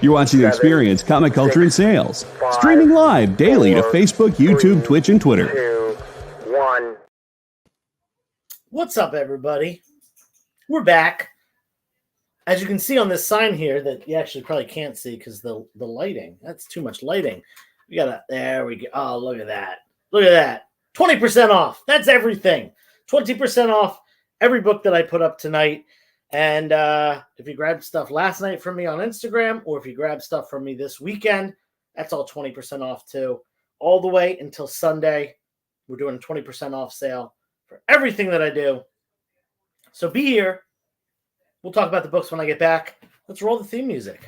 You're watching the Experience Comic Culture and Sales. Streaming live daily to Facebook, YouTube, Twitch, and Twitter. 2, 1. What's up, everybody? We're back. As you can see on this sign here that you actually probably can't see because the lighting. That's too much lighting. We got to, there we go. Oh, look at that. Look at that. 20% off. That's everything. 20% off every book that I put up tonight. And if you grabbed stuff last night from me on Instagram, or if you grabbed stuff from me this weekend, that's all 20% off too. All the way until Sunday, we're doing a 20% off sale for everything that I do. So be here. We'll talk about the books when I get back. Let's roll the theme music.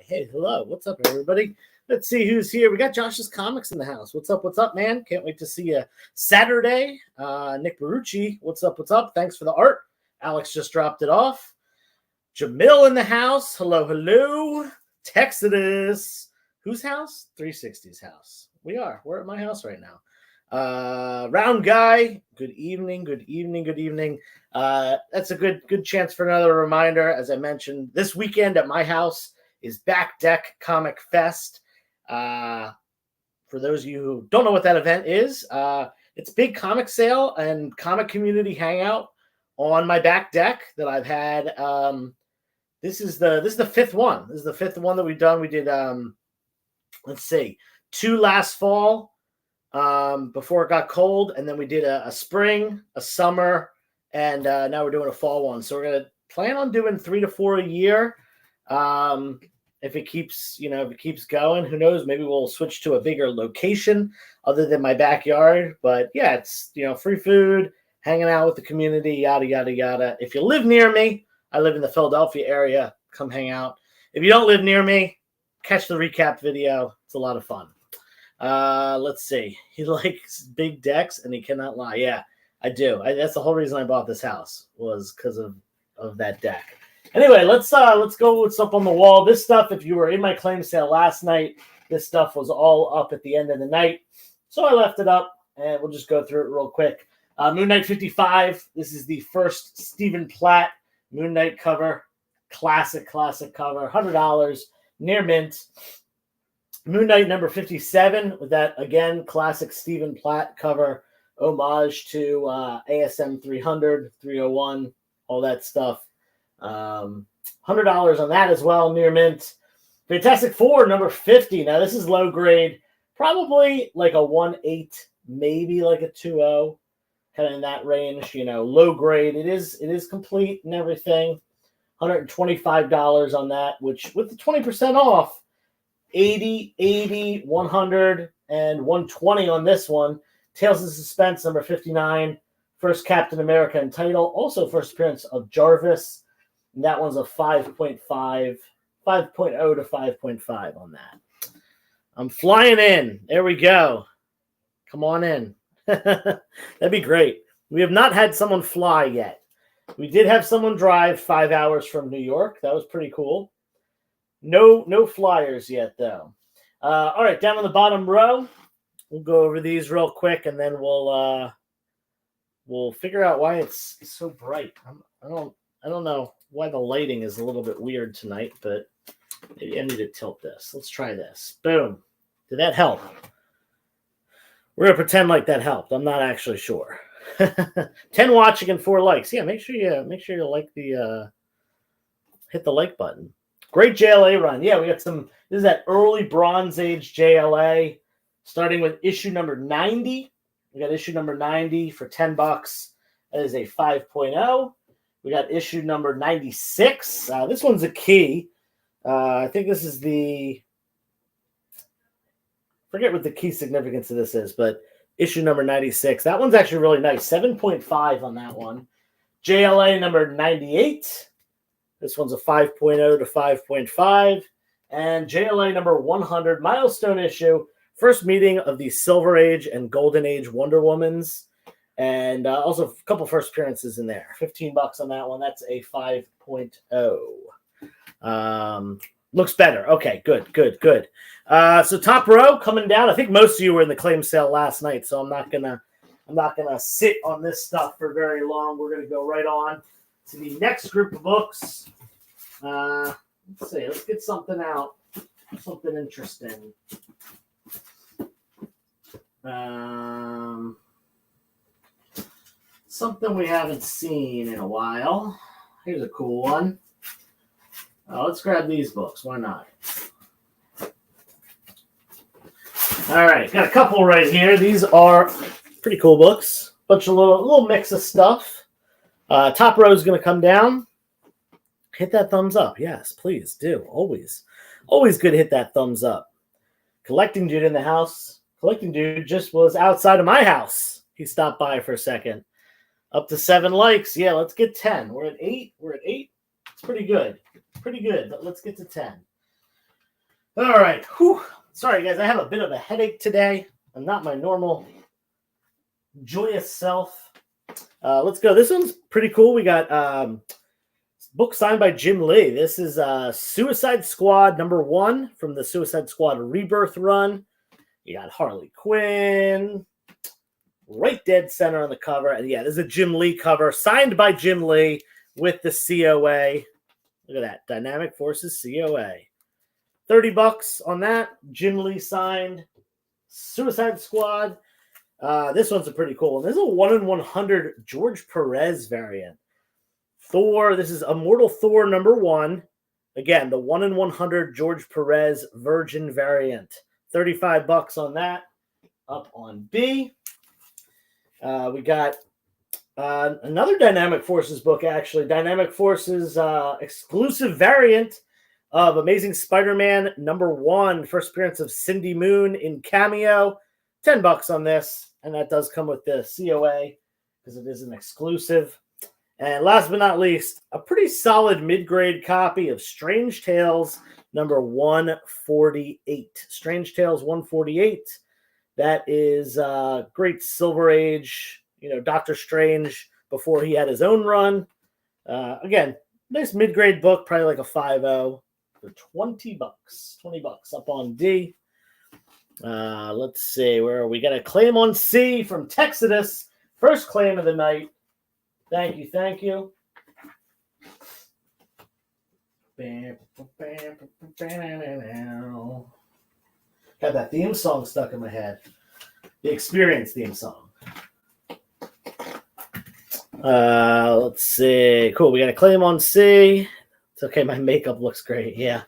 Hey, hello. What's up, everybody? Let's see who's here. We got Josh's Comics in the house. What's up? What's up, man? Can't wait to see you Saturday. Nick Barucci, what's up? What's up? Thanks for the art. Alex just dropped it off. Jamil in the house. Hello, hello. Texas. Whose house? 360's house. We're at my house right now. Round Guy. Good evening. Good evening. Good evening. That's a good chance for another reminder. As I mentioned, this weekend at my house is Back Deck Comic Fest. For those of you who don't know what that event is, it's a big comic sale and comic community hangout on my back deck that I've had. This is the fifth one. This is the fifth one that we've done. We did let's see, 2 last fall before it got cold, and then we did a spring, a summer, and now we're doing a fall one. So we're gonna plan on doing 3 to 4 a year. If it keeps going, who knows? Maybe we'll switch to a bigger location other than my backyard. But yeah, it's, free food, hanging out with the community, yada, yada, yada. If you live near me, I live in the Philadelphia area, come hang out. If you don't live near me, catch the recap video. It's a lot of fun. Let's see. He likes big decks and he cannot lie. Yeah, I do. That's the whole reason I bought this house, was because of that deck. Anyway, let's go what's up on the wall. This stuff, if you were in my claim sale last night, this stuff was all up at the end of the night. So I left it up, and we'll just go through it real quick. Moon Knight 55. This is the first Stephen Platt Moon Knight cover. Classic cover. $100. Near mint. Moon Knight number 57 with that, again, classic Stephen Platt cover. Homage to ASM 300, 301, all that stuff. $100 on that as well, near mint. Fantastic Four number 50. Now this is low grade, probably like a 1.8, maybe like a 2.0, kind of in that range. Low grade. It is complete and everything. $125 on that, which with the 20% off, 80, 100, and 120 on this one. Tales of Suspense number 59. First Captain America in title. Also first appearance of Jarvis. And that one's a 5.5 to 5.5 on that. I'm flying in. There we go. Come on in. That'd be great. We have not had someone fly yet. We did have someone drive 5 hours from New York. That was pretty cool. No flyers yet, though. All right, down on the bottom row. We'll go over these real quick, and then we'll figure out why it's so bright. I don't know why the lighting is a little bit weird tonight, but maybe I need to tilt this. Let's try this. Boom. Did that help? We're going to pretend like that helped. I'm not actually sure. 10 watching and 4 likes. Yeah, make sure you like hit the like button. Great JLA run. Yeah, we got this is that early Bronze Age JLA, starting with issue number 90. We got issue number 90 for $10. That is a 5.0. We got issue number 96. This one's a key. I think this is forget what the key significance of this is, but issue number 96. That one's actually really nice. 7.5 on that one. JLA number 98. This one's a 5.0 to 5.5. And JLA number 100, milestone issue, first meeting of the Silver Age and Golden Age Wonder Womans. And also a couple first appearances in there. $15 on that one. That's a 5.0. Looks better. Okay, good. So top row coming down. I think most of you were in the claim sale last night, so I'm not gonna sit on this stuff for very long. We're gonna go right on to the next group of books. Let's see. Let's get something out. Something interesting. Something we haven't seen in a while. Here's a cool one. Let's grab these books. Why not? All right, got a couple right here. These are pretty cool books. Bunch of little mix of stuff. Top row is going to come down. Hit that thumbs up. Yes, please do. Always good to hit that thumbs up. Collecting Dude in the house. Collecting Dude just was outside of my house. He stopped by for a second. Up to 7 likes. Yeah, let's get 10. We're at 8. It's pretty good. But let's get to 10. All right. Whew. Sorry, guys. I have a bit of a headache today. I'm not my normal joyous self. Let's go. This one's pretty cool. We got book signed by Jim Lee. This is Suicide Squad number 1 from the Suicide Squad Rebirth run. You got Harley Quinn. Right dead center on the cover. And yeah, this is a Jim Lee cover signed by Jim Lee with the COA. Look at that. Dynamic Forces COA. $30 on that. Jim Lee signed. Suicide Squad. This one's a pretty cool one. This is a 1 in 100 George Perez variant. Thor. This is Immortal Thor number 1. Again, the 1 in 100 George Perez Virgin variant. $35 on that. Up on B. We got another Dynamic Forces book, actually. Dynamic Forces exclusive variant of Amazing Spider-Man number 1. First appearance of Cindy Moon in cameo. $10 on this. And that does come with the COA because it is an exclusive. And last but not least, a pretty solid mid-grade copy of Strange Tales number 148. Strange Tales 148. That is great Silver Age, Doctor Strange before he had his own run. Again, nice mid-grade book, probably like a 5.0 for $20. $20 up on D. Let's see, where are we? Got a claim on C from Texidus. First claim of the night. Thank you. Got that theme song stuck in my head. The Experience theme song. Let's see. Cool. We got a claim on C. It's okay. My makeup looks great. Yeah.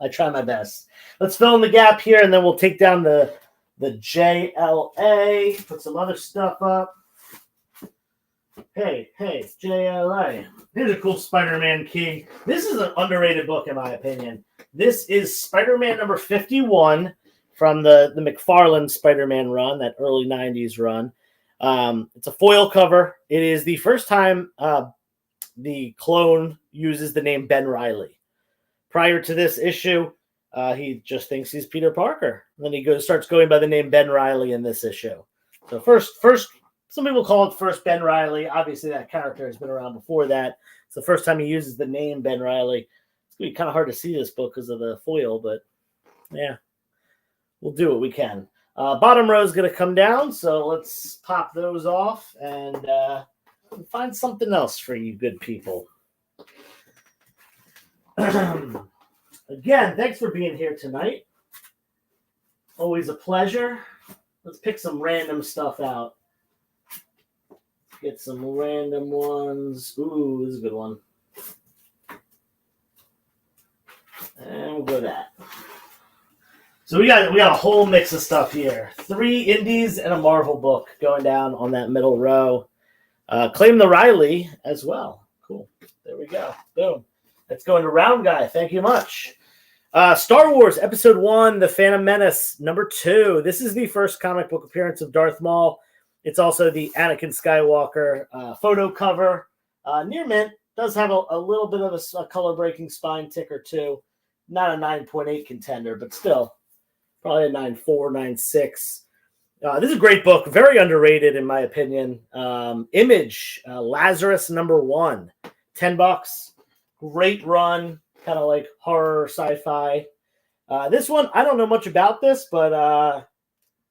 I try my best. Let's fill in the gap here, and then we'll take down the JLA. Put some other stuff up. Hey, JLA. Here's a cool Spider-Man key. This is an underrated book, in my opinion. This is Spider-Man number 51 from the McFarlane Spider-Man run, that early 90s run. It's a foil cover. It is the first time the clone uses the name Ben Reilly. Prior to this issue, he just thinks he's Peter Parker. And then he starts going by the name Ben Reilly in this issue. So first, some people call it first Ben Reilly. Obviously, that character has been around before that. It's the first time he uses the name Ben Reilly. It's going to be kind of hard to see this book because of the foil, but yeah, we'll do what we can. Bottom row is going to come down, so let's pop those off and find something else for you good people. Again, thanks for being here tonight. Always a pleasure. Let's pick some random stuff out. Get some random ones. Ooh, this is a good one. And we'll go that. So we got a whole mix of stuff here. 3 indies and a Marvel book going down on that middle row. Claim the Riley as well. Cool. There we go. Boom. Let's go into Round Guy. Thank you much. Star Wars Episode 1, The Phantom Menace, number 2. This is the first comic book appearance of Darth Maul. It's also the Anakin Skywalker photo cover. Near mint. Does have a little bit of a color-breaking spine tick or two. Not a 9.8 contender, but still probably a 9.4, 9.6. This is a great book. Very underrated, in my opinion. Image, Lazarus #1. $10. Great run. Kind of like horror, sci-fi. This one, I don't know much about this, but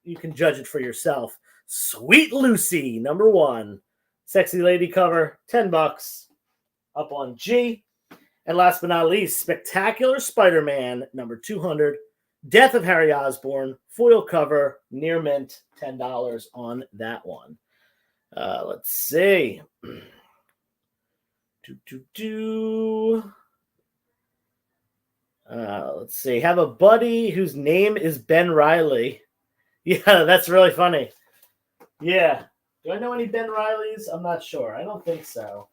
you can judge it for yourself. Sweet Lucy, #1. Sexy lady cover, $10. Up on G. And last but not least, Spectacular Spider-Man, #200. Death of Harry Osborn, foil cover, near mint, $10 on that one. Let's see. Let's see. Have a buddy whose name is Ben Riley. Yeah, that's really funny. Yeah. Do I know any Ben Rileys? I'm not sure. I don't think so.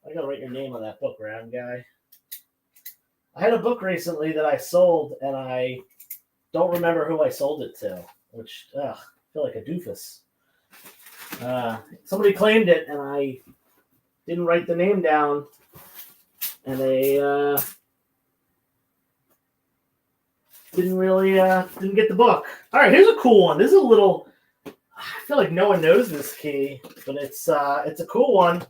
I gotta write your name on that book, round guy. I had a book recently that I sold, and I don't remember who I sold it to, which I feel like a doofus. Somebody claimed it, and I didn't write the name down, and they didn't get the book. All right, here's a cool one. This is a little. I feel like no one knows this key, but it's a cool one.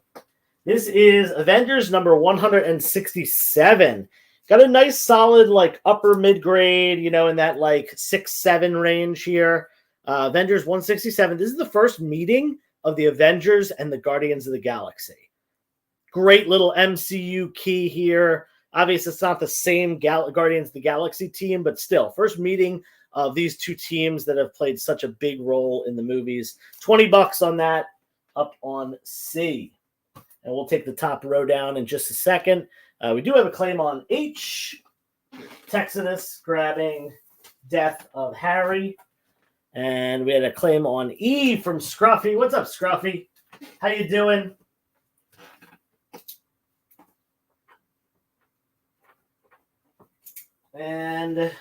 This is Avengers #167. Got a nice solid like upper mid grade, in that like 6-7 range here. Avengers 167. This is the first meeting of the Avengers and the Guardians of the Galaxy. Great little MCU key here. Obviously, it's not the same Guardians of the Galaxy team, but still, first meeting of these two teams that have played such a big role in the movies. $20 on that, up on C. And we'll take the top row down in just a second. We do have a claim on H. Texanus grabbing Death of Harry. And we had a claim on E from Scruffy. What's up, Scruffy? How you doing? And there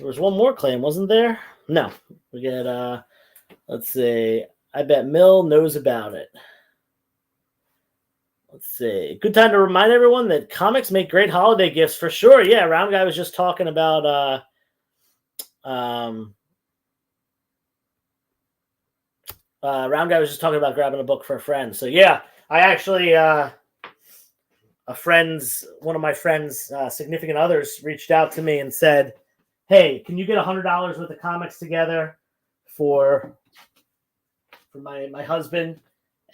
was one more claim, wasn't there? No. We get, let's see. I bet Mill knows about it. Let's see. Good time to remind everyone that comics make great holiday gifts for sure. Yeah, Round Guy was just talking about grabbing a book for a friend. So yeah, I actually one of my friends' significant others reached out to me and said, "Hey, can you get $100 worth of comics together for my husband?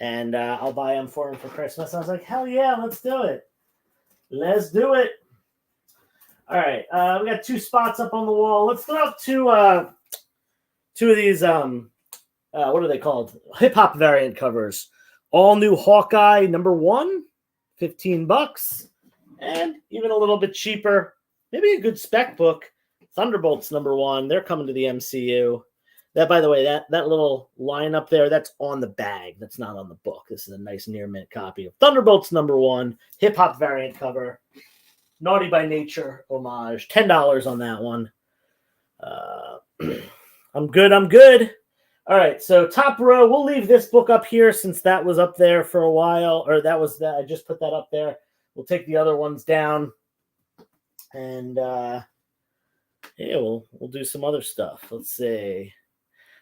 And I'll buy them for him for Christmas." I was like, hell yeah, let's do it. Let's do it. All right. We got 2 spots up on the wall. Let's throw out two of these, what are they called? Hip-hop variant covers. All new Hawkeye #1, $15. And even a little bit cheaper, maybe a good spec book, Thunderbolts #1. They're coming to the MCU. That, by the way, that little line up there, that's on the bag. That's not on the book. This is a nice near mint copy of Thunderbolts #1, hip-hop variant cover. Naughty by Nature homage. $10 on that one. I'm good. All right, so top row. We'll leave this book up here since that was up there for a while. Or that was that. I just put that up there. We'll take the other ones down. And, yeah, we'll do some other stuff. Let's see.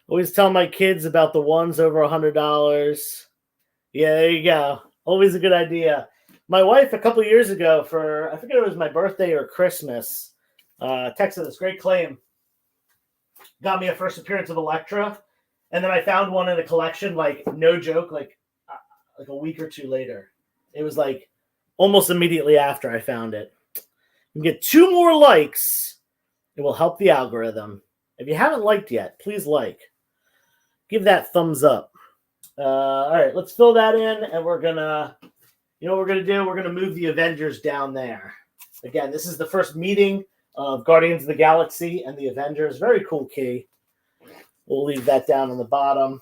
Always tell my kids about the ones over $100. Yeah, there you go. Always a good idea. My wife, a couple years ago, I forget it was my birthday or Christmas, texted this great claim. Got me a first appearance of Elektra, and then I found one in a collection, like, no joke, like a week or 2 later. It was like almost immediately after I found it. You get 2 more likes. It will help the algorithm. If you haven't liked yet, please like. Give that thumbs up. All right, let's fill that in, and we're going to, you know what we're going to do? We're going to move the Avengers down there. Again, this is the first meeting of Guardians of the Galaxy and the Avengers. Very cool key. We'll leave that down on the bottom.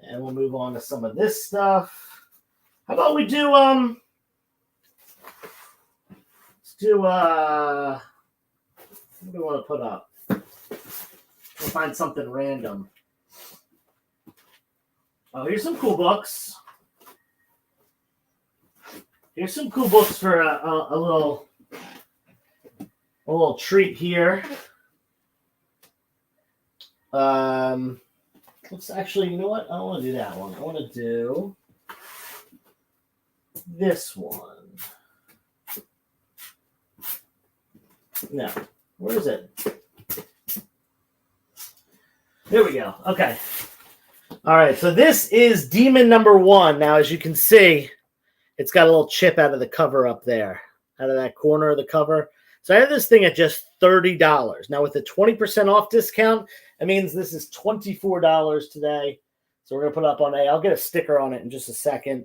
And we'll move on to some of this stuff. How about we do, let's do, what do we want to put up? We'll find something random. Oh, here's some cool books. Here's some cool books for a little treat here. Let's actually, you know what? I don't want to do that one. I want to do this one. No, where is it? There we go. Okay. All right. So this is Demon number 1. Now, as you can see, it's got a little chip out of the cover up there, out of that corner of the cover. So I have this thing at just $30. Now, with a 20% off discount, it means this is $24 today. So we're going to put it up on A. I'll get a sticker on it in just a second.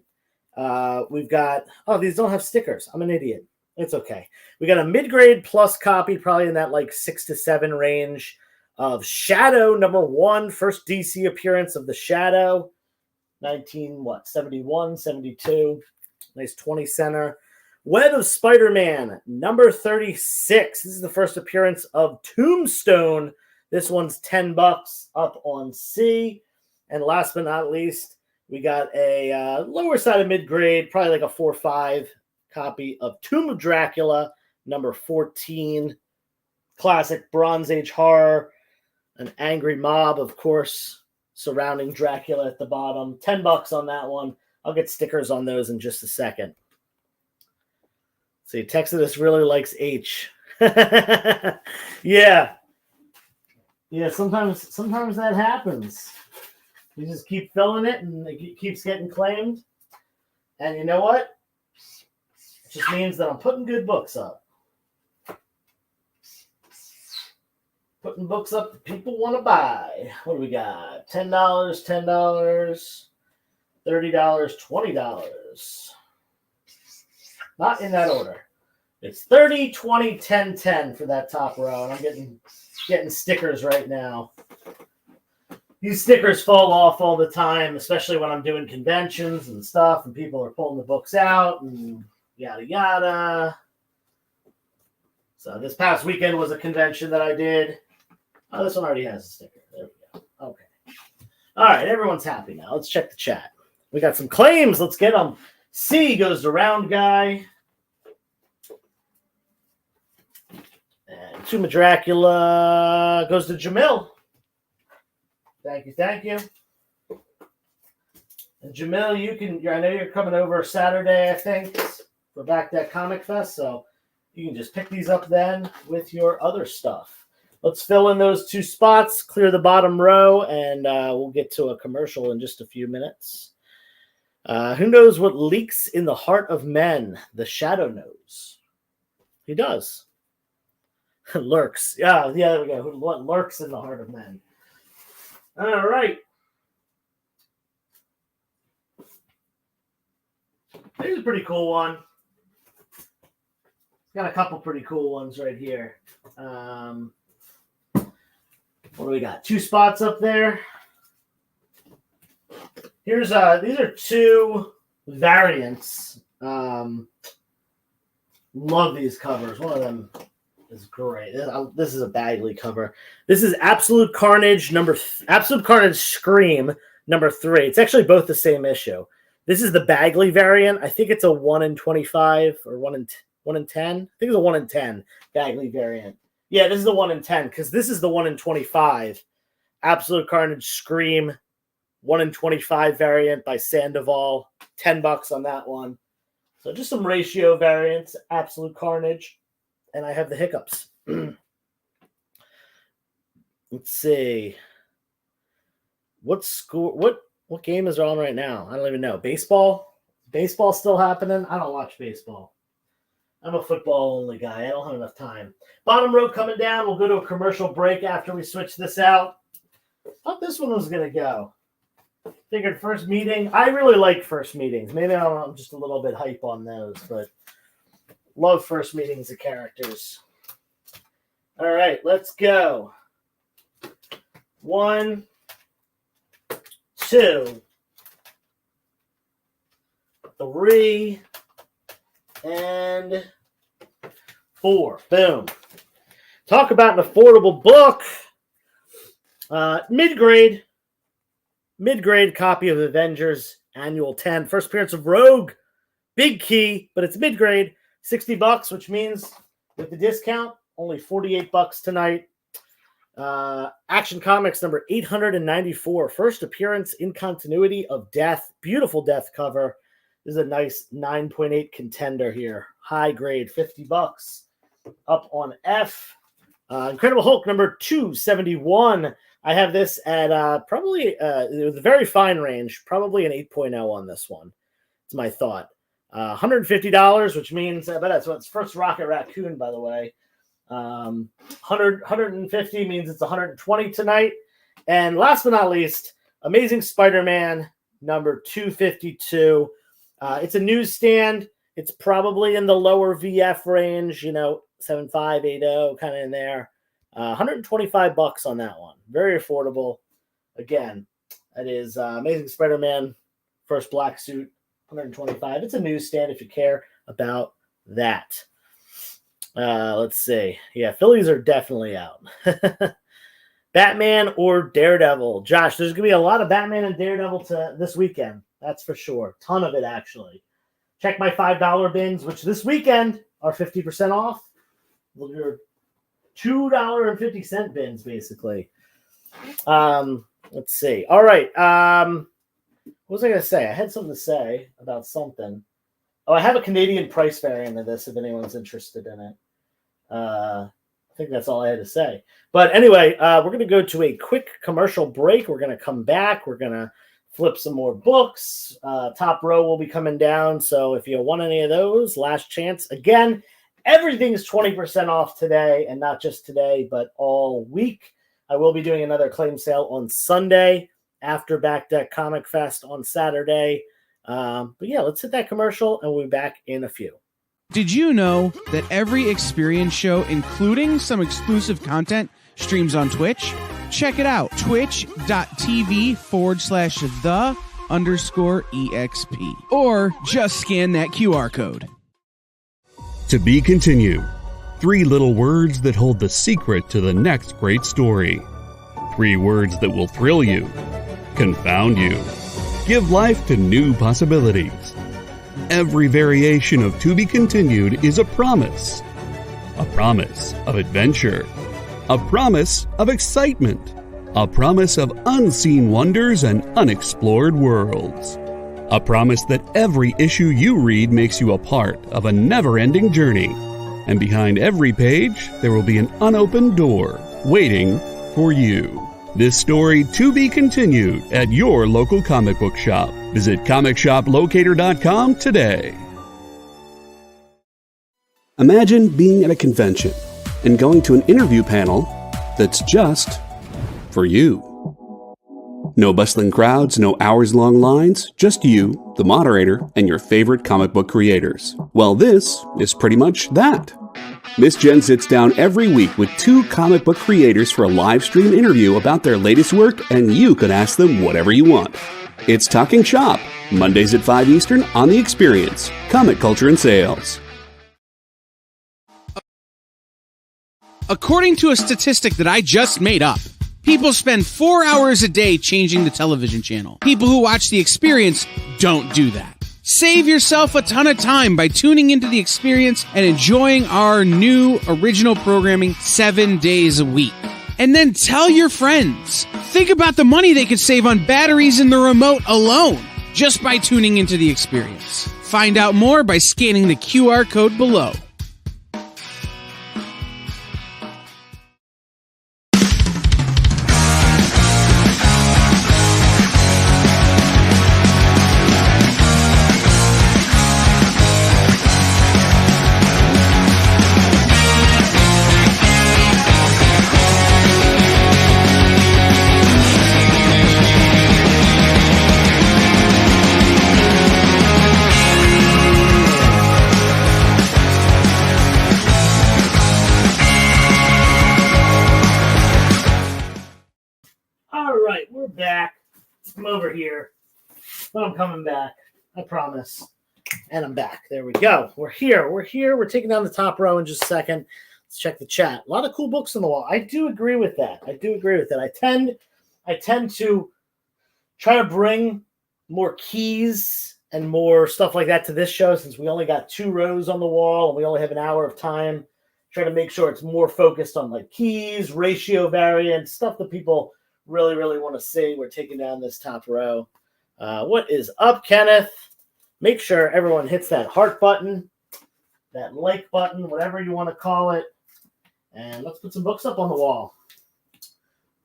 We've got, these don't have stickers. I'm an idiot. It's okay. We got a mid-grade plus copy, probably in that like 6 to 7 range, of Shadow number 1, first DC appearance of the Shadow, 71, 72. Nice 20 center. Web of Spider-Man number 36. This is the first appearance of Tombstone. This one's $10 up on C. And last but not least, we got a lower side of mid-grade, probably like a 4 or 5 copy of Tomb of Dracula, number 14. Classic Bronze Age horror. An angry mob, of course, surrounding Dracula at the bottom. $10 on that one. I'll get stickers on those in just a second. See, Texas really likes H. Yeah. Yeah, sometimes that happens. You just keep filling it and it keeps getting claimed. And you know what? It just means that I'm putting good books up. Putting books up that people want to buy. What do we got? $10, $10, $30, $20. Not in that order. It's 30, 20, 10, 10 for that top row. And I'm getting stickers right now. These stickers fall off all the time, especially when I'm doing conventions and stuff, and people are pulling the books out and yada, yada. So this past weekend was a convention that I did. Oh, this one already has a sticker. There we go. Okay. All right, everyone's happy now. Let's check the chat. We got some claims. Let's get them. C goes to Round Guy. And Tomb of Dracula goes to Jamil. Thank you, thank you. And Jamil, I know you're coming over Saturday, I think, for Back Deck Comic Fest, so you can just pick these up then with your other stuff. Let's fill in those 2 spots, clear the bottom row, and we'll get to a commercial in just a few minutes. Who knows what leaks in the heart of men? The Shadow knows. He does. Lurks. Yeah, there we go. What lurks in the heart of men? All right. Here's a pretty cool one. Got a couple pretty cool ones right here. What do we got? 2 spots up there. Here's these are 2 variants. Love these covers. One of them is great. This is a Bagley cover. This is Absolute Carnage Absolute Carnage Scream number 3. It's actually both the same issue. This is the Bagley variant. I think it's a 1 in 25 or 1 in 10. I think it's a 1 in 10 Bagley variant. Yeah, this is the 1 in 10 because this is the 1 in 25. Absolute Carnage Scream 1 in 25 variant by Sandoval. $10 on that one. So just some ratio variants. Absolute Carnage. And I have the hiccups. Let's see. What game is on right now? I don't even know. Baseball? Baseball still happening? I don't watch baseball. I'm a football only guy. I don't have enough time. Bottom row coming down. We'll go to a commercial break after we switch this out. Thought this one was going to go. Figured first meeting. I really like first meetings. Maybe I'm just a little bit hype on those, but love first meetings of characters. All right, let's go. 1, 2, 3, and 4. Boom. Talk about an affordable book. Mid-grade copy of Avengers Annual 10. First appearance of Rogue Big key, but it's mid-grade, $60, which means with the discount, only $48 tonight. Action Comics number 894, first appearance in continuity of Death. Beautiful Death cover. This is a nice 9.8 contender here. High grade, $50. Up on F. Incredible Hulk number 271. I have this at probably it was a very fine range, probably an 8.0 on this one. It's my thought. $150, which means that's what's first Rocket Raccoon, by the way. 150 means it's 120 tonight. And last but not least, Amazing Spider-Man number 252. It's a newsstand. It's probably in the lower VF range, 75, 80, kind of in there. $125 on that one. Very affordable. Again, that is Amazing Spider-Man first black suit, $125. It's a newsstand if you care about that. Let's see. Yeah, Phillies are definitely out. Batman or Daredevil. Josh, there's going to be a lot of Batman and Daredevil this weekend. That's for sure. Ton of it, actually. Check my $5 bins, which this weekend are 50% off. Your $2.50 bins, basically. Let's see. All right. What was I going to say? I had something to say about something. Oh, I have a Canadian price variant of this if anyone's interested in it. I think that's all I had to say. But anyway, we're going to go to a quick commercial break. We're going to come back. We're going to flip some more books. Top row will be coming down. So if you want any of those, last chance. Again, everything's 20% off today, and not just today, but all week. I will be doing another claim sale on Sunday after Back Deck Comic Fest on Saturday. But yeah, let's hit that commercial, and we'll be back in a few. Did you know that every experience show, including some exclusive content, streams on Twitch? Check it out. Twitch.tv/the_EXP. Or just scan that QR code. To be continued. 3 little words that hold the secret to the next great story. 3 words that will thrill you, confound you, give life to new possibilities. Every variation of To Be Continued is a promise of adventure, a promise of excitement, a promise of unseen wonders and unexplored worlds, a promise that every issue you read makes you a part of a never-ending journey, and behind every page there will be an unopened door waiting for you. This story to be continued at your local comic book shop. Visit comicshoplocator.com today. Imagine being at a convention and going to an interview panel that's just for you. No bustling crowds, no hours-long lines, just you, the moderator, and your favorite comic book creators. Well, this is pretty much that. Miss Jen sits down every week with 2 comic book creators for a live stream interview about their latest work, and you can ask them whatever you want. It's Talking Shop, Mondays at 5 Eastern on The Experience, Comic Culture and Sales. According to a statistic that I just made up, people spend 4 hours a day changing the television channel. People who watch The Experience don't do that. Save yourself a ton of time by tuning into The Experience and enjoying our new original programming 7 days a week. And then tell your friends. Think about the money they could save on batteries in the remote alone just by tuning into The Experience. Find out more by scanning the QR code below. But I'm coming back. I promise. And I'm back. There we go. We're here. We're taking down the top row in just a second. Let's check the chat. A lot of cool books on the wall. I do agree with that. I tend to try to bring more keys and more stuff like that to this show, since we only got 2 rows on the wall and we only have an hour of time. Try to make sure it's more focused on like keys, ratio variants, stuff that people really, really want to see. We're taking down this top row. What is up, Kenneth? Make sure everyone hits that heart button, that like button, whatever you want to call it. And let's put some books up on the wall.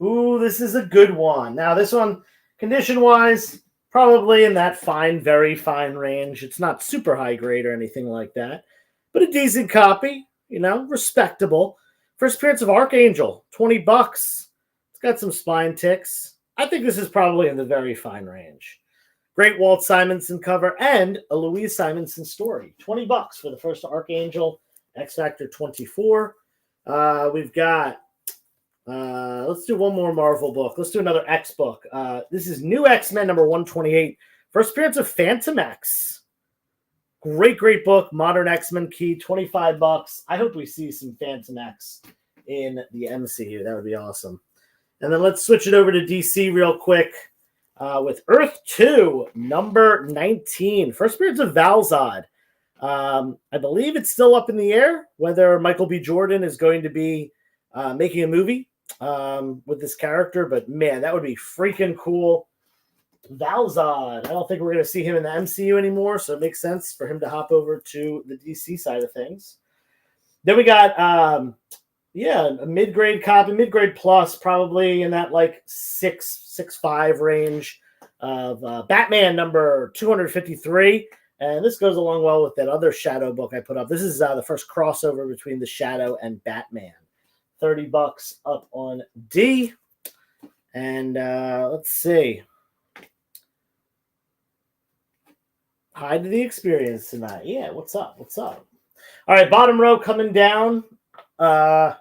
Ooh, this is a good one. Now, this one, condition-wise, probably in that fine, very fine range. It's not super high grade or anything like that, but a decent copy, respectable. First appearance of Archangel, $20. It's got some spine ticks. I think this is probably in the very fine range. Great Walt Simonson cover and a Louise Simonson story. $20 for the first Archangel, X Factor 24. We've got, let's do one more Marvel book. Let's do another X book. This is New X-Men number 128. First appearance of Phantom X. Great, great book. Modern X-Men key, $25. I hope we see some Phantom X in the MCU. That would be awesome. And then let's switch it over to DC real quick with Earth 2, number 19. First appearance of Val-Zod. I believe it's still up in the air whether Michael B. Jordan is going to be making a movie with this character, but man, that would be freaking cool. Val-Zod. I don't think we're going to see him in the MCU anymore, so it makes sense for him to hop over to the DC side of things. Then we got, a mid-grade copy, mid-grade plus, probably in that like 6.5 range of Batman number 253. And this goes along well with that other Shadow book I put up. This is the first crossover between the Shadow and Batman. $30 up on D. And let's see. Hi to the experience tonight. Yeah, what's up? What's up? All right, bottom row coming down.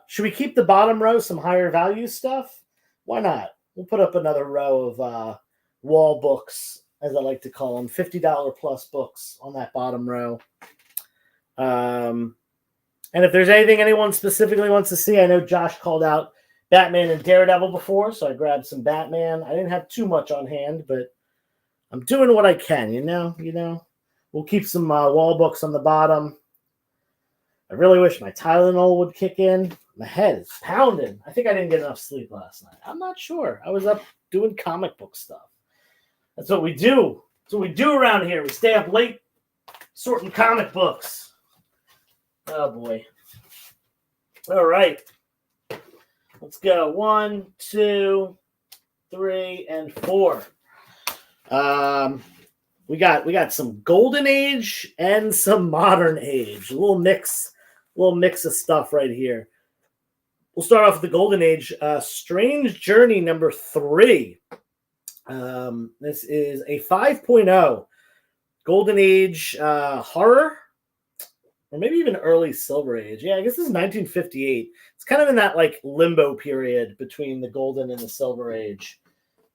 Should we keep the bottom row some higher value stuff? Why not? We'll put up another row of wall books, as I like to call them, $50 plus books on that bottom row. And if there's anything anyone specifically wants to see, I know Josh called out Batman and Daredevil before, so I grabbed some Batman. I didn't have too much on hand, but I'm doing what I can, you know. We'll keep some wall books on the bottom. I really wish my Tylenol would kick in. My head is pounding. I think I didn't get enough sleep last night. I'm not sure. I was up doing comic book stuff. That's what we do. That's what we do around here. We stay up late sorting comic books. Oh, boy. All right. Let's go. 1, 2, 3, and 4. We got some Golden Age and some Modern Age. A little mix of stuff right here. We'll start off with the Golden Age. Strange Journey number 3. This is a 5.0 Golden Age horror, or maybe even early Silver Age. Yeah, I guess this is 1958. It's kind of in that like limbo period between the Golden and the Silver Age.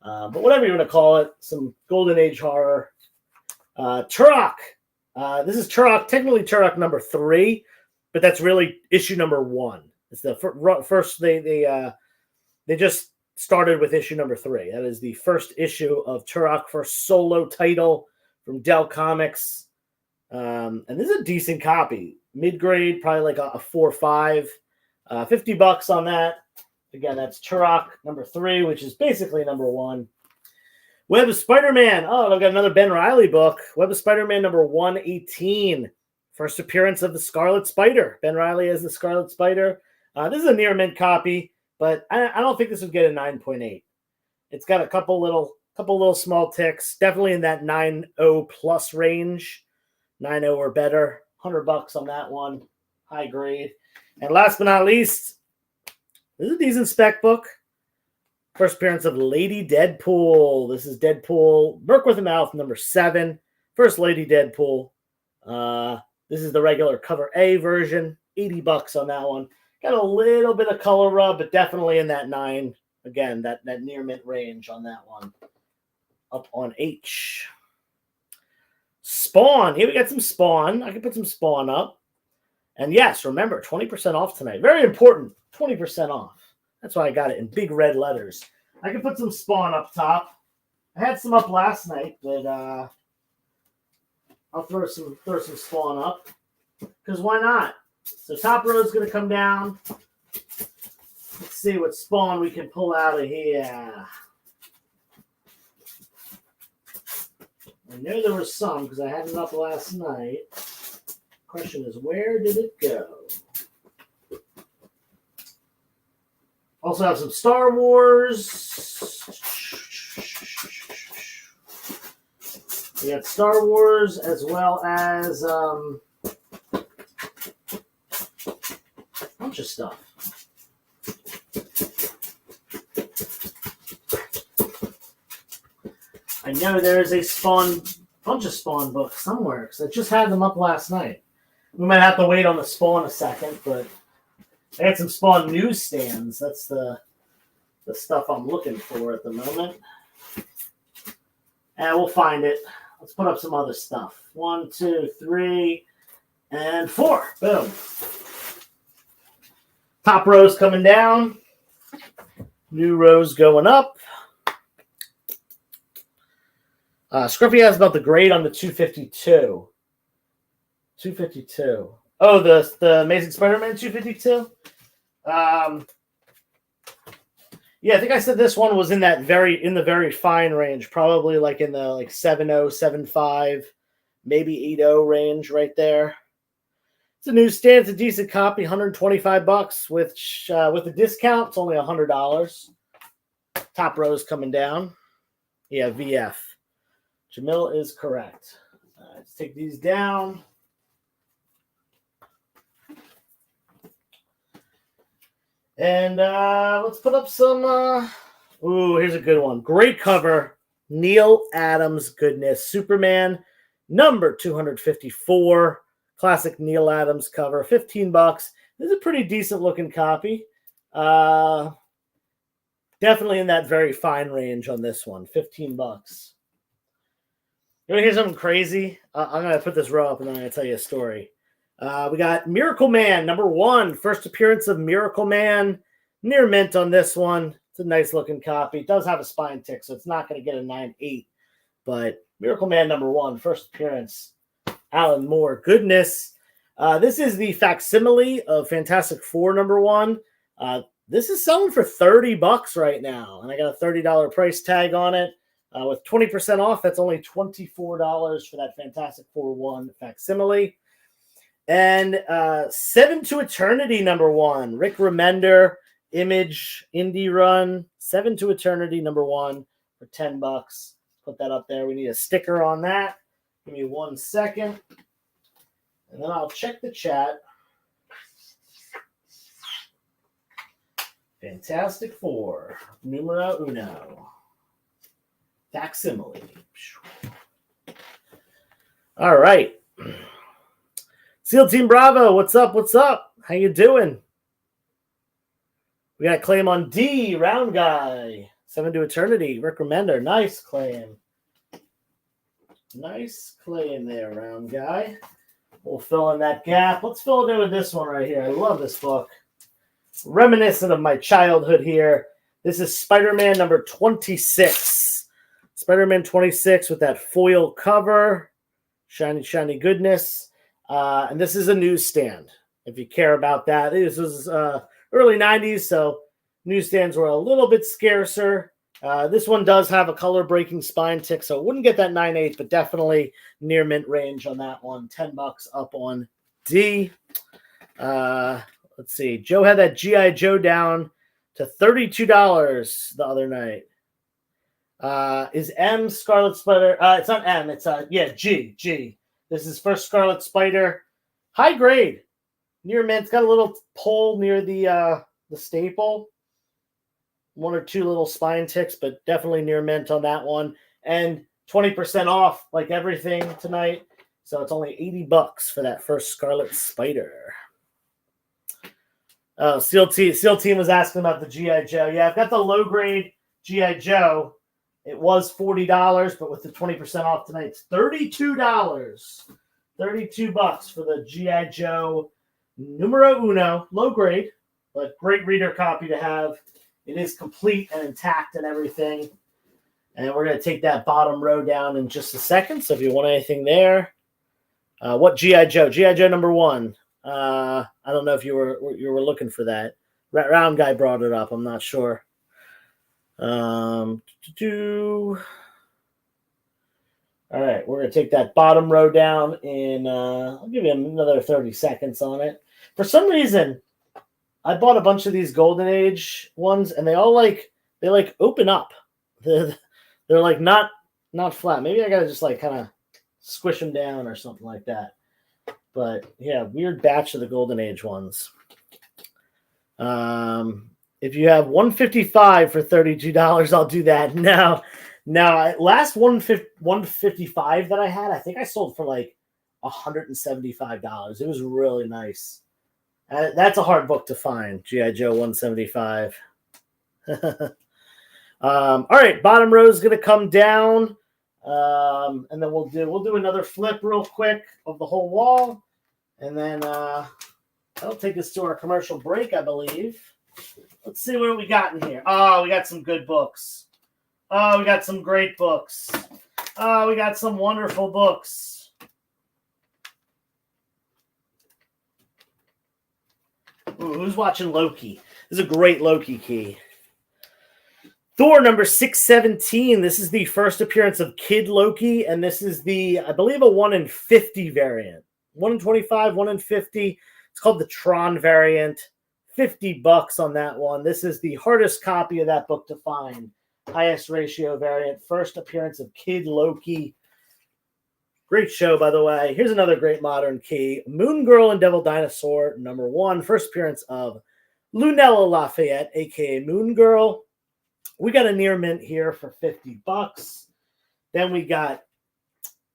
But whatever you want to call it, some Golden Age horror. Turok. This is Turok, technically Turok number 3, but that's really issue number 1. It's the first they just started with issue number 3. That is the first issue of Turok, first solo title from Dell Comics. And this is a decent copy. Mid-grade, probably like a 4 or 5. $50 on that. Again, that's Turok number 3, which is basically number 1. Web of Spider-Man. Oh, I've got another Ben Reilly book. Web of Spider-Man number 118. First appearance of the Scarlet Spider. Ben Reilly as the Scarlet Spider. This is a near mint copy, but I don't think this would get a 9.8. It's got a couple little small ticks. Definitely in that 9.0 plus range. 9.0 or better. $100 on that one. High grade. And last but not least, this is a decent spec book. First appearance of Lady Deadpool. This is Deadpool, Merc with a Mouth, number 7. First Lady Deadpool. This is the regular cover A version. $80 on that one. Got a little bit of color rub, but definitely in that 9. Again, that near mint range on that one. Up on H. Spawn. Here we got some Spawn. I can put some Spawn up. And yes, remember, 20% off tonight. Very important, 20% off. That's why I got it in big red letters. I can put some Spawn up top. I had some up last night, but I'll throw some Spawn up. Because why not? So top row is going to come down. Let's see what Spawn we can pull out of here. I know there was some because I had it up last night. Question is, where did it go? Also have some Star Wars. We got Star Wars as well as a bunch of stuff. I know there's a bunch of Spawn books somewhere because I just had them up last night. We might have to wait on the Spawn a second, but I had some Spawn newsstands. That's the stuff I'm looking for at the moment. And we'll find it. Let's put up some other stuff. 1, 2, 3, and 4. Boom. Top row's coming down. New rows going up. Scruffy has about the grade on the 252. 252. Oh, the Amazing Spider-Man 252? Yeah, I think I said this one was in the very fine range, probably like in the 7.0, 7.5, maybe 8.0 range right there. It's a newsstand, it's a decent copy, $125, which with the discount, it's only $100. Top row's coming down. Yeah, VF. Jamil is correct. Let's take these down. And let's put up some... here's a good one. Great cover. Neil Adams goodness. Superman, number 254. Classic Neil Adams cover. $15. This is a pretty decent looking copy. Definitely in that very fine range on this one. $15. You want to hear something crazy? I'm going to put this row up and then I'm going to tell you a story. We got Miracle Man, number 1. First appearance of Miracle Man. Near mint on this one. It's a nice looking copy. It does have a spine tick, so it's not going to get a 9.8. But Miracle Man, number 1. First appearance. Alan Moore. Goodness. This is the facsimile of Fantastic Four, number 1. This is selling for $30 right now. And I got a $30 price tag on it. With 20% off, that's only $24 for that Fantastic Four 1 facsimile. And 7 to Eternity, number 1. Rick Remender, Image, Indie Run. 7 to Eternity, number 1 for $10. Put that up there. We need a sticker on that. Give me 1 second. And then I'll check the chat. Fantastic Four, numero uno. Facsimile. All right. SEAL Team Bravo, what's up? What's up? How you doing? We got a claim on D, Round Guy. 7 to Eternity, Rick Remender. Nice claim. Nice claim there, Round Guy. We'll fill in that gap. Let's fill it in with this one right here. I love this book. Reminiscent of my childhood here. This is Spider-Man number 26. Spider-Man 26 with that foil cover. Shiny, shiny goodness. And this is a newsstand, if you care about that. This was early 90s, so newsstands were a little bit scarcer. This one does have a color-breaking spine tick, so it wouldn't get that 9.8, but definitely near mint range on that one. $10 up on D. Let's see. Joe had that G.I. Joe down to $32 the other night. Is M Scarlet Spider? It's not M. It's G. This is first Scarlet Spider. High grade. Near mint. It's got a little pole near the staple. 1 or 2 little spine ticks, but definitely near mint on that one. And 20% off, like everything tonight. So it's only $80 for that first Scarlet Spider. Oh, SEAL Team was asking about the G.I. Joe. Yeah, I've got the low grade G.I. Joe. It was $40, but with the 20% off tonight, it's $32. $32 for the G.I. Joe numero uno, low grade, but great reader copy to have. It is complete and intact and everything. And we're going to take that bottom row down in just a second. So if you want anything there, What G.I. Joe? G.I. Joe number 1. I don't know if you were looking for that. Round guy brought it up. I'm not sure. All right, we're going to take that bottom row down in, I'll give you another 30 seconds on it. For some reason, I bought a bunch of these Golden Age ones, and they open up. They're like not flat. Maybe I got to just like kind of squish them down or something like that. But yeah, weird batch of the Golden Age ones. If you have 155 for $32, I'll do that. Now, last 155 that I had, I think I sold for like $175. It was really nice. That's a hard book to find. G.I. Joe 175. All right, bottom row is going to come down, and then we'll do another flip real quick of the whole wall, and then that'll take us to our commercial break, I believe. Let's see what we got in here. Oh, we got some good books. Oh, we got some great books. Oh, we got some wonderful books. Ooh, who's watching Loki? This is a great Loki key. Thor number 617. This is the first appearance of Kid Loki, and this is the, I believe, a 1 in 50 variant. 1 in 25, 1 in 50. It's called the Tron variant. $50 on that one. This is the hardest copy of that book to find. Highest ratio variant. First appearance of Kid Loki. Great show, by the way. Here's another great modern key. Moon Girl and Devil Dinosaur number 1. First appearance of Lunella Lafayette, a.k.a. Moon Girl. We got a near mint here for $50. Then we got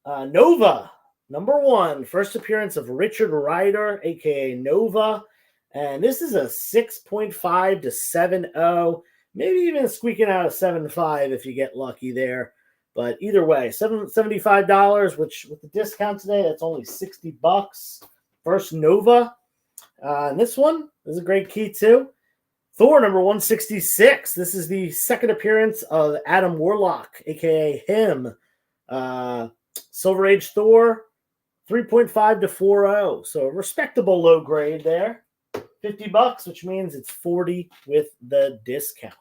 Nova, number 1. First appearance of Richard Rider, a.k.a. Nova. And this is a 6.5 to 7.0. Maybe even squeaking out a 7.5 if you get lucky there. But either way, $75, which with the discount today, that's only $60. First Nova. And this one is a great key too. Thor number 166. This is the second appearance of Adam Warlock, a.k.a. him. Silver Age Thor, 3.5 to 4.0. So a respectable low grade there. $50, which means it's $40 with the discount.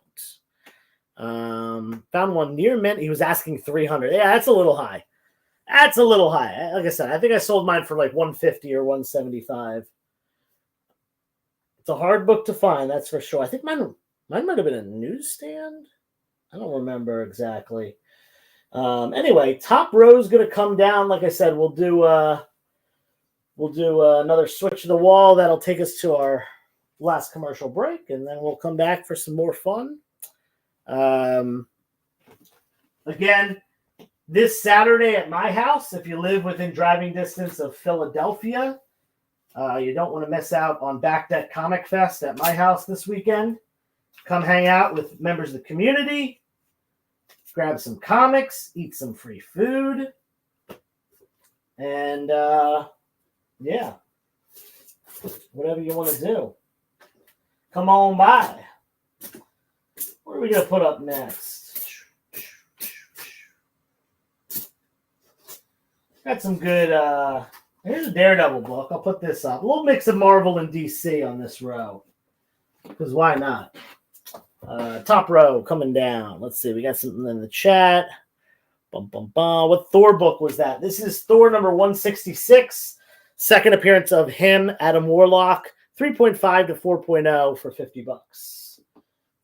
Found one near mint. He was asking $300. Yeah, that's a little high. Like I said, I think I sold mine for like $150 or $175. It's a hard book to find, that's for sure. I think mine might have been a newsstand. I don't remember exactly. Anyway, top row is going to come down. Like I said, we'll do another switch of the wall. That'll take us to our last commercial break, and then we'll come back for some more fun. Again, this Saturday at my house, if you live within driving distance of Philadelphia, you don't want to miss out on Back Deck Comic Fest at my house this weekend. Come hang out with members of the community, grab some comics, eat some free food, and yeah, whatever you want to do. Come on by. What are we going to put up next? Got some good, here's a Daredevil book. I'll put this up. A little mix of Marvel and DC on this row. Because why not? Top row coming down. Let's see. We got something in the chat. What Thor book was that? This is Thor number 166. Second appearance of him, Adam Warlock. 3.5 to 4.0 for $50.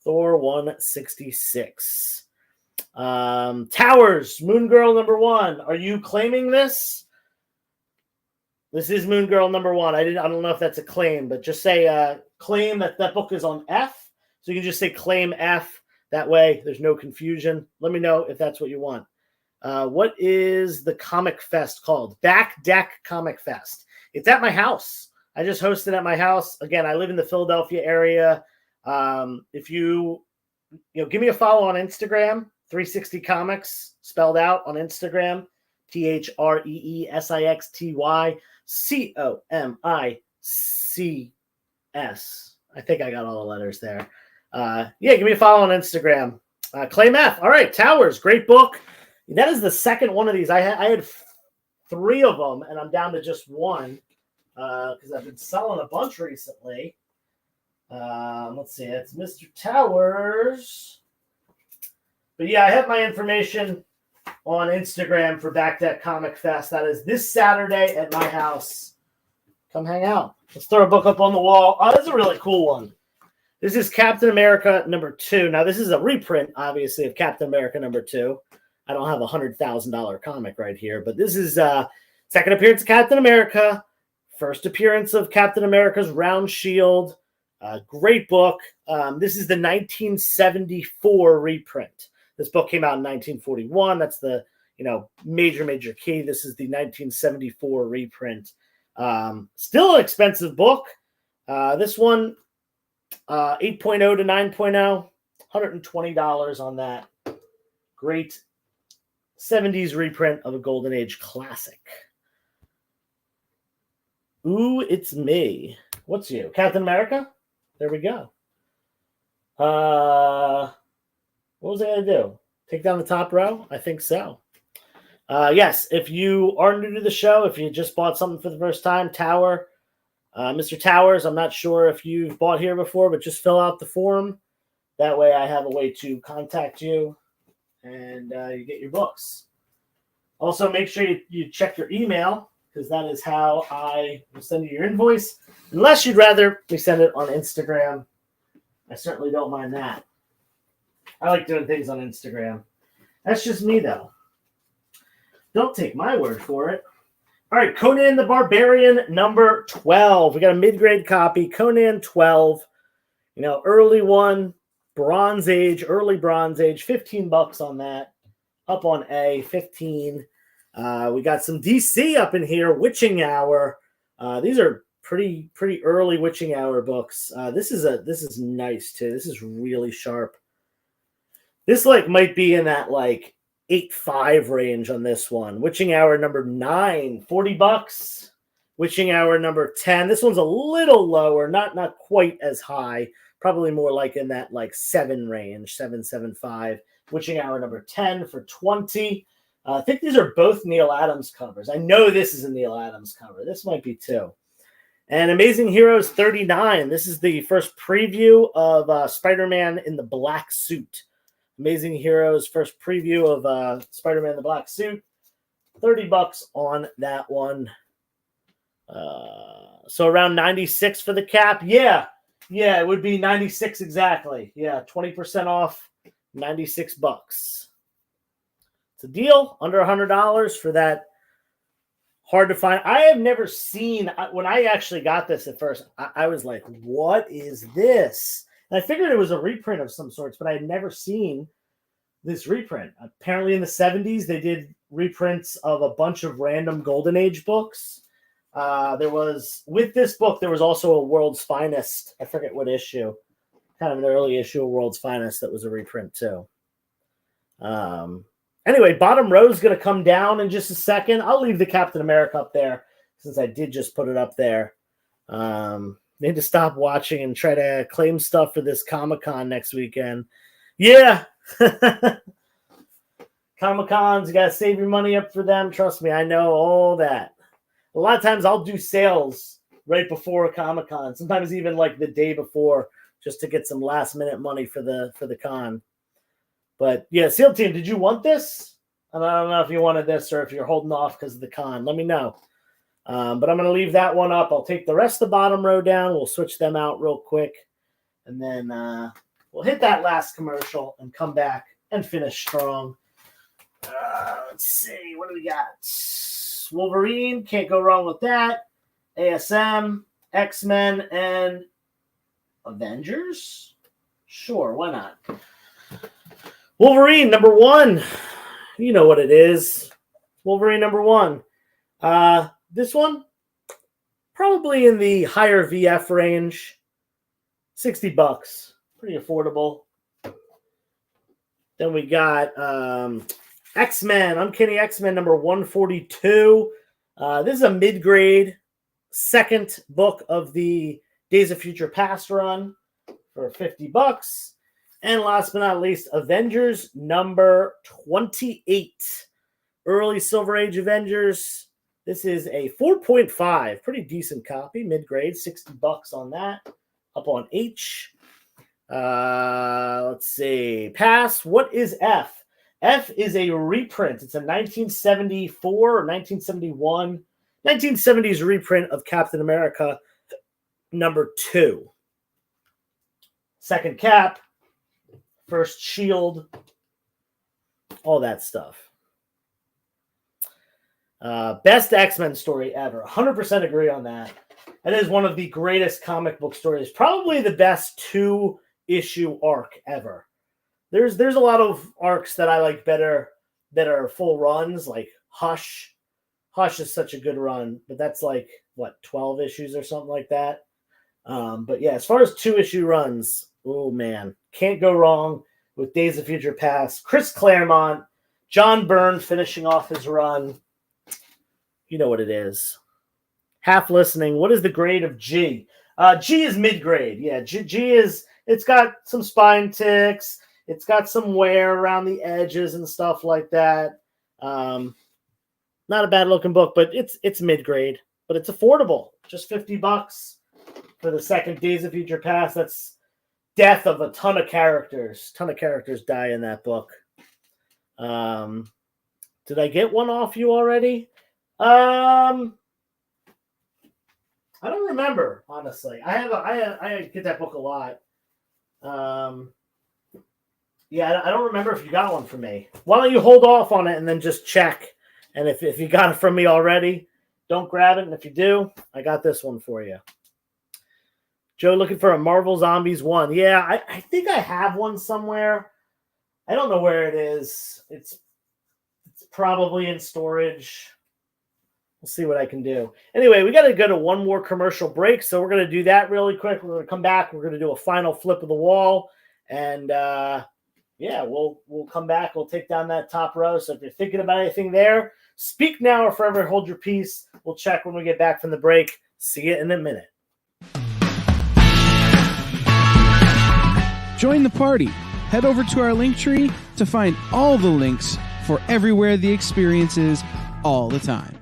Thor 166. Towers, Moon Girl number 1. Are you claiming this? This is Moon Girl number 1. I don't know if that's a claim, but just say claim that book is on F. So you can just say claim F. That way there's no confusion. Let me know if that's what you want. What is the Comic Fest called? Back Deck Comic Fest. It's at my house. I just hosted at my house. Again, I live in the Philadelphia area. If you give me a follow on Instagram, 360 Comics, spelled out on Instagram, THREESIXTYCOMICS. I think I got all the letters there. Give me a follow on Instagram. Claim F. All right, Towers, great book. That is the second one of these. I had 3 of them, and I'm down to just 1 because I've been selling a bunch recently. Let's see, it's Mr. Towers. But yeah, I have my information on Instagram for Back Deck Comic Fest. That is this Saturday at my house. Come hang out. Let's throw a book up on the wall. Oh, this is a really cool one. This is Captain America #2. Now, this is a reprint, obviously, of Captain America #2. I don't have a $100,000 comic right here, but this is second appearance of Captain America, first appearance of Captain America's Round Shield. Great book. This is the 1974 reprint. This book came out in 1941. That's the major key. This is the 1974 reprint. Still an expensive book. This one, 8.0 to 9.0, $120 on that. Great 70s reprint of a Golden Age classic. Ooh, it's me. What's you? Captain America? There we go. What was I going to do? Take down the top row? I think so. Yes, if you are new to the show, if you just bought something for the first time, Mr. Towers, I'm not sure if you've bought here before, but just fill out the form. That way I have a way to contact you and you get your books. Also, make sure you check your email because that is how I will send you your invoice. Unless you'd rather we send it on Instagram. I certainly don't mind that. I like doing things on Instagram. That's just me, though. Don't take my word for it. All right, Conan the Barbarian #12. We got a mid-grade copy, Conan 12. Early one, Bronze Age, early Bronze Age, $15 on that. Up on A, 15. We got some DC up in here, Witching Hour. These are pretty early Witching Hour books. This is nice too. This is really sharp. This might be in that 8.5 range on this one. Witching Hour #9, $40. Witching Hour 10. This one's a little lower, not quite as high. Probably more in that 7 range, 7.75. Witching Hour #10 for $20. I think these are both Neil Adams covers. I know this is a Neil Adams cover. This might be too. And Amazing Heroes 39. This is the first preview of Spider-Man in the black suit. Amazing Heroes, first preview of Spider-Man in the black suit. $30 on that one. So around 96 for the cap. Yeah, it would be 96 exactly. Yeah, 20% off, $96. It's a deal, under $100 for that. Hard to find. I have never seen, when I actually got this at first, I was like, what is this? And I figured it was a reprint of some sorts, but I had never seen this reprint. Apparently in the 70s, they did reprints of a bunch of random Golden Age books. With this book, there was also a World's Finest. I forget what issue. Kind of an early issue of World's Finest that was a reprint too. Anyway, bottom row is going to come down in just a second. I'll leave the Captain America up there since I did just put it up there. Need to stop watching and try to claim stuff for this Comic-Con next weekend. Yeah. Comic-Cons, you got to save your money up for them. Trust me, I know all that. A lot of times I'll do sales right before a Comic-Con, sometimes even the day before, just to get some last-minute money for the con. But yeah, SEAL Team, did you want this? And I don't know if you wanted this or if you're holding off because of the con. Let me know. But I'm going to leave that one up. I'll take the rest of the bottom row down. We'll switch them out real quick. And then we'll hit that last commercial and come back and finish strong. Let's see. What do we got? Wolverine. Can't go wrong with that. ASM, X-Men, and Avengers? Sure, why not? Wolverine, #1. You know what it is. Wolverine #1. This one, probably in the higher VF range. $60. Pretty affordable. Then we got X-Men. Uncanny X-Men #142. This is a mid-grade second book of the Days of Future Past run for $50. And last but not least, Avengers #28. Early Silver Age Avengers. This is a 4.5, pretty decent copy, mid-grade, $60 on that. Up on H. Let's see. Pass. What is F? F is a reprint. It's a 1974 or 1971, 1970s reprint of Captain America #2. Second cap, first shield, all that stuff. Best X-Men story ever. 100% agree on that. That is one of the greatest comic book stories. Probably the best 2-issue arc ever. There's a lot of arcs that I like better that are full runs, like Hush. Hush is such a good run, but that's like, 12 issues or something like that. But yeah, as far as 2-issue runs, oh man, can't go wrong with Days of Future Past. Chris Claremont, John Byrne finishing off his run. You know what it is. Half listening. What is the grade of G? G is mid-grade. Yeah, G is, it's got some spine ticks. It's got some wear around the edges and stuff like that. Not a bad looking book, but it's mid-grade. But it's affordable. Just $50 for the second Days of Future Past. That's death of a ton of characters. Ton of characters die in that book. Did I get one off you already? I don't remember, honestly. I get that book a lot. Yeah, I don't remember if you got one from me. Why don't you hold off on it and then just check? And if you got it from me already, don't grab it. And if you do, I got this one for you. Joe looking for a Marvel Zombies 1. Yeah, I think I have one somewhere. I don't know where it is. It's probably in storage. We'll see what I can do. Anyway, we got to go to one more commercial break, so we're going to do that really quick. We're going to come back. We're going to do a final flip of the wall, and yeah, we'll come back. We'll take down that top row. So if you're thinking about anything there, speak now or forever hold your peace. We'll check when we get back from the break. See you in a minute. Join the party. Head over to our link tree to find all the links for everywhere the experience is all the time.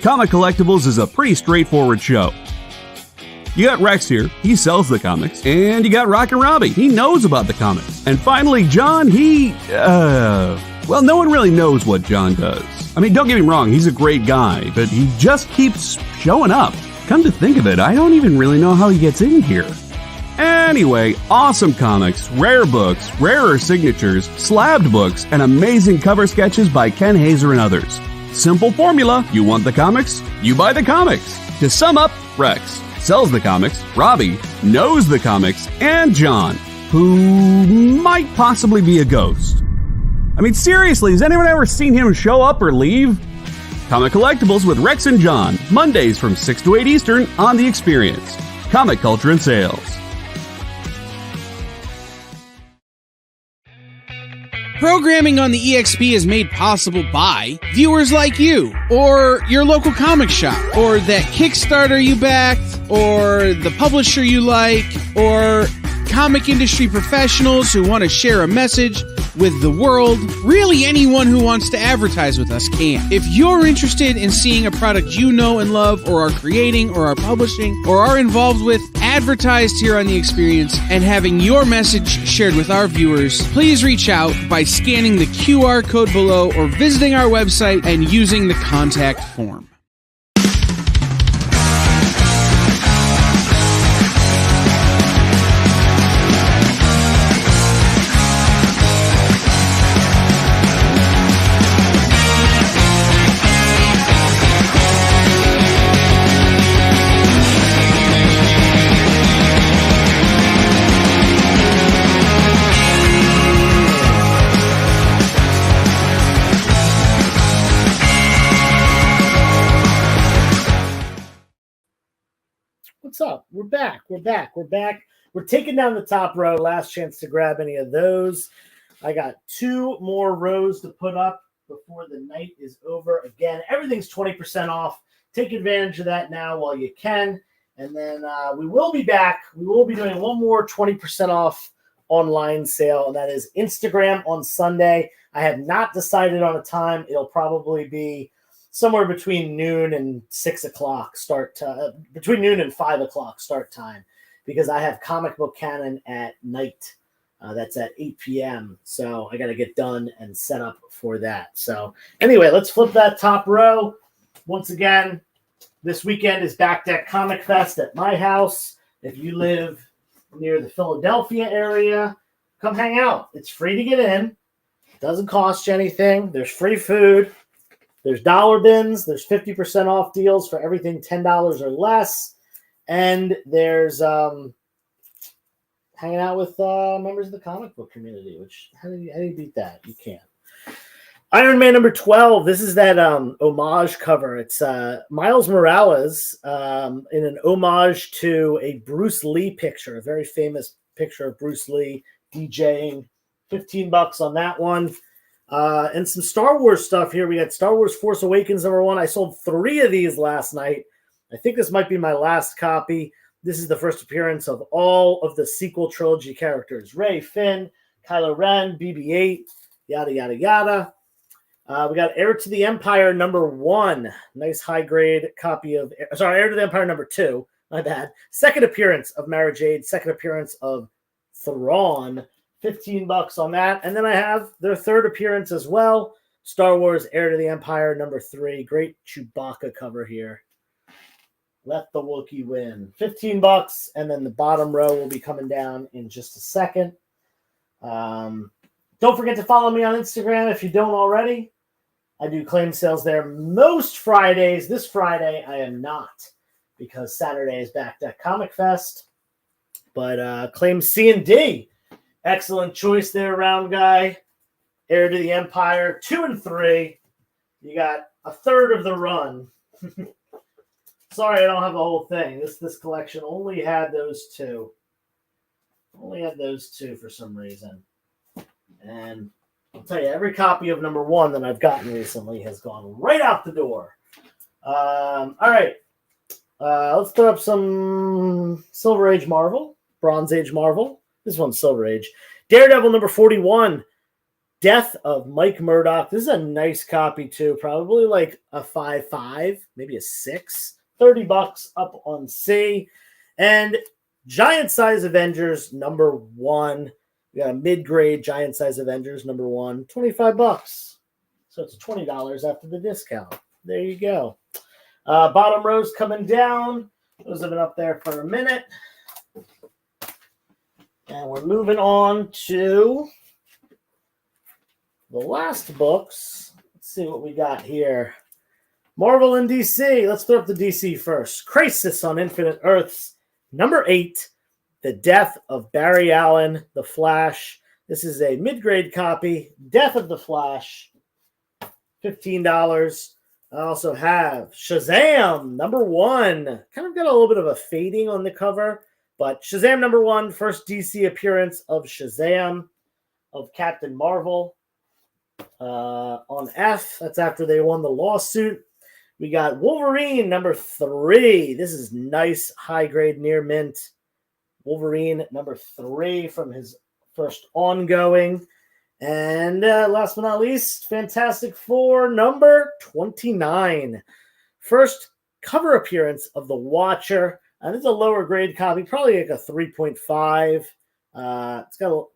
Comic Collectibles is a pretty straightforward show. You got Rex here, he sells the comics, and you got Rockin' Robbie, he knows about the comics. And finally, John, well, no one really knows what John does. I mean, don't get me wrong, he's a great guy, but he just keeps showing up. Come to think of it, I don't even really know how he gets in here. Anyway, awesome comics, rare books, rarer signatures, slabbed books, and amazing cover sketches by Ken Hazer and others. Simple formula. You want the comics? You buy the comics. To sum up, Rex sells the comics, Robbie knows the comics, and John, who might possibly be a ghost. I mean, seriously, has anyone ever seen him show up or leave? Comic Collectibles with Rex and John, Mondays from 6 to 8 Eastern on The Experience. Comic Culture and Sales. Programming on the EXP is made possible by viewers like you, or your local comic shop, or that Kickstarter you backed, or the publisher you like, or comic industry professionals who want to share a message with the world. Really, anyone who wants to advertise with us can. If you're interested in seeing a product you know and love, or are creating, or are publishing, or are involved with, advertised here on The Experience, and having your message shared with our viewers, please reach out by scanning the QR code below or visiting our website and using the contact form. back. We're taking down the top row. Last chance to grab any of those. I got 2 more rows to put up before the night is over. Again, everything's 20% off. Take advantage of that now while you can. And then we will be back. We will be doing one more 20% off online sale, and that is Instagram on Sunday. I have not decided on a time. It'll probably be somewhere between noon and 6 o'clock between noon and 5 o'clock start time, because I have Comic Book Canon at night. That's at 8 p.m. So I got to get done and set up for that. So anyway, let's flip that top row. Once again, this weekend is Back Deck Comic Fest at my house. If you live near the Philadelphia area, come hang out. It's free to get in. Doesn't cost you anything. There's free food. There's dollar bins. There's 50% off deals for everything $10 or less. And there's hanging out with members of the comic book community, which how do you beat that? You can't. Iron Man number 12. This is that homage cover. It's Miles Morales in an homage to a Bruce Lee picture, a very famous picture of Bruce Lee DJing. $15 on that one. And some Star Wars stuff here. We got Star Wars Force Awakens number 1. I sold 3 of these last night. I think this might be my last copy. This is the first appearance of all of the sequel trilogy characters. Rey, Finn, Kylo Ren, BB-8, yada, yada, yada. We got Heir to the Empire number 1. Nice high-grade copy of... Sorry, Heir to the Empire number 2. My bad. Second appearance of Mara Jade. Second appearance of Thrawn. $15 on that. And then I have their third appearance as well. Star Wars Heir to the Empire number 3. Great Chewbacca cover here. Let the Wookiee win. $15. And then the bottom row will be coming down in just a second. Don't forget to follow me on Instagram if you don't already. I do claim sales there most Fridays. This Friday I am not, because Saturday is Back Deck Comic Fest. But claim C&D. Excellent choice there, round guy. Heir to the Empire, 2 and 3. You got a third of the run. Sorry, I don't have the whole thing. This collection only had those 2. Only had those 2 for some reason. And I'll tell you, every copy of number 1 that I've gotten recently has gone right out the door. All right. Let's throw up some Silver Age Marvel, Bronze Age Marvel. This one's Silver Age. Daredevil number 41. Death of Mike Murdock. This is a nice copy, too. Probably like a 5.5, maybe a 6. $30 up on C. And Giant Size Avengers number 1. We got a mid-grade Giant Size Avengers number 1. $25. So it's $20 after the discount. There you go. Bottom row's coming down. Those have been up there for a minute. And we're moving on to the last books. Let's see what we got here. Marvel and DC. Let's throw up the DC first. Crisis on Infinite Earths, number 8. The Death of Barry Allen, The Flash. This is a mid-grade copy. Death of the Flash, $15. I also have Shazam, number 1. Kind of got a little bit of a fading on the cover. But Shazam number 1, first DC appearance of Shazam, of Captain Marvel on F. That's after they won the lawsuit. We got Wolverine number 3. This is nice, high-grade, near mint. Wolverine number 3 from his first ongoing. And last but not least, Fantastic Four number 29. First cover appearance of the Watcher. This is a lower grade copy, probably like a 3.5. It's got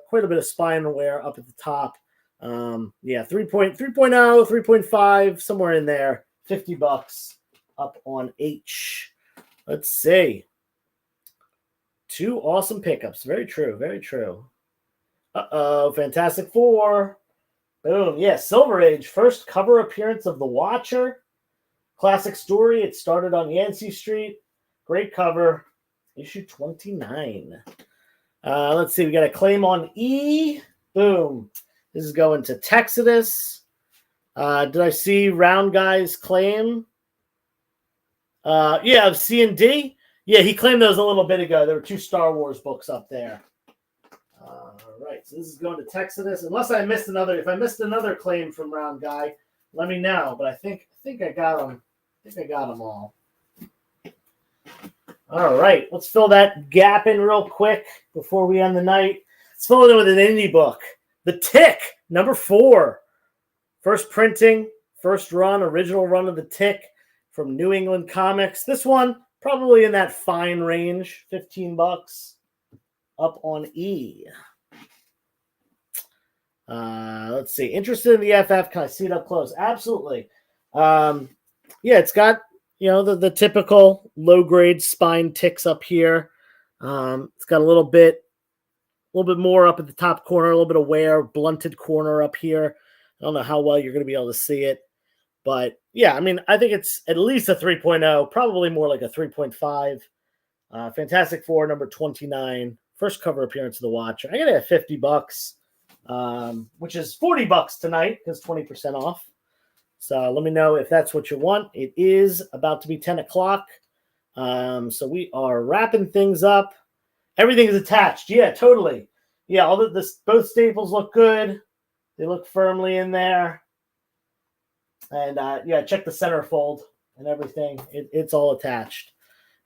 quite a bit of spine wear up at the top. 3.0, 3.5, somewhere in there. $50 up on H. Let's see. 2 awesome pickups. Very true, very true. Fantastic Four. Boom. Yeah, Silver Age. First cover appearance of the Watcher. Classic story. It started on Yancey Street. Great cover. Issue 29. Let's see. We got a claim on E. Boom. This is going to Texadus. Did I see Round Guy's claim? Of C&D. Yeah, he claimed those a little bit ago. There were 2 Star Wars books up there. All right, so this is going to Texas. Unless I missed another. If I missed another claim from Round Guy, let me know. But I think I got them. I think I got them all. All right, let's fill that gap in real quick before we end the night. Let's fill it in with an indie book. The Tick, number 4. First printing, first run, original run of The Tick from New England Comics. This one, probably in that fine range, $15 up on E. Let's see. Interested in the FF? Can I see it up close? Absolutely. Yeah, it's got, the typical low-grade spine ticks up here. It's got a little bit more up at the top corner, a little bit of wear, blunted corner up here. I don't know how well you're going to be able to see it. But, yeah, I mean, I think it's at least a 3.0, probably more like a 3.5. Fantastic Four, number 29. First cover appearance of the Watcher. I got it at $50, which is $40 tonight because 20% off. So let me know if that's what you want. It is about to be 10 o'clock. So we are wrapping things up. Everything is attached. Yeah, totally. Yeah, both staples look good. They look firmly in there. And check the centerfold and everything. It's all attached.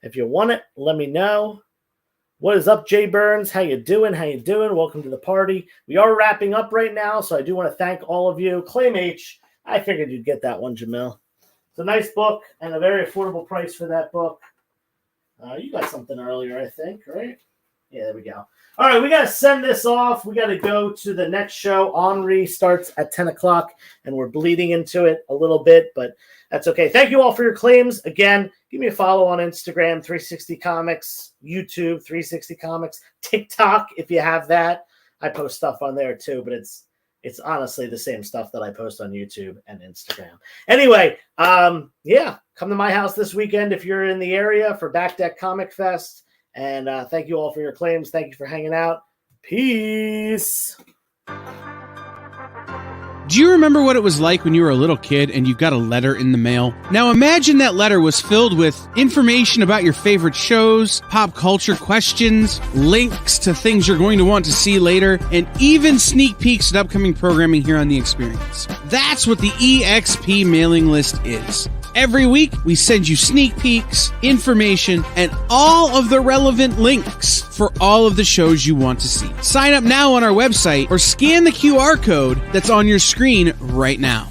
If you want it, let me know. What is up, Jay Burns? How you doing? Welcome to the party. We are wrapping up right now, so I do want to thank all of you. Claim H, I figured you'd get that one, Jamil. It's a nice book and a very affordable price for that book. You got something earlier, I think, right? Yeah, there we go. All right, we got to send this off. We got to go to the next show. Henri starts at 10 o'clock, and we're bleeding into it a little bit, but that's okay. Thank you all for your claims. Again, give me a follow on Instagram, 360 Comics, YouTube, 360 Comics, TikTok, if you have that. I post stuff on there too, but it's honestly the same stuff that I post on YouTube and Instagram. Anyway, come to my house this weekend if you're in the area for Back Deck Comic Fest. And thank you all for your claims. Thank you for hanging out. Peace. Do you remember what it was like when you were a little kid and you got a letter in the mail? Now imagine that letter was filled with information about your favorite shows, pop culture questions, links to things you're going to want to see later, and even sneak peeks at upcoming programming here on The Experience. That's what the EXP mailing list is. Every week, we send you sneak peeks, information, and all of the relevant links for all of the shows you want to see. Sign up now on our website or scan the QR code that's on your screen right now.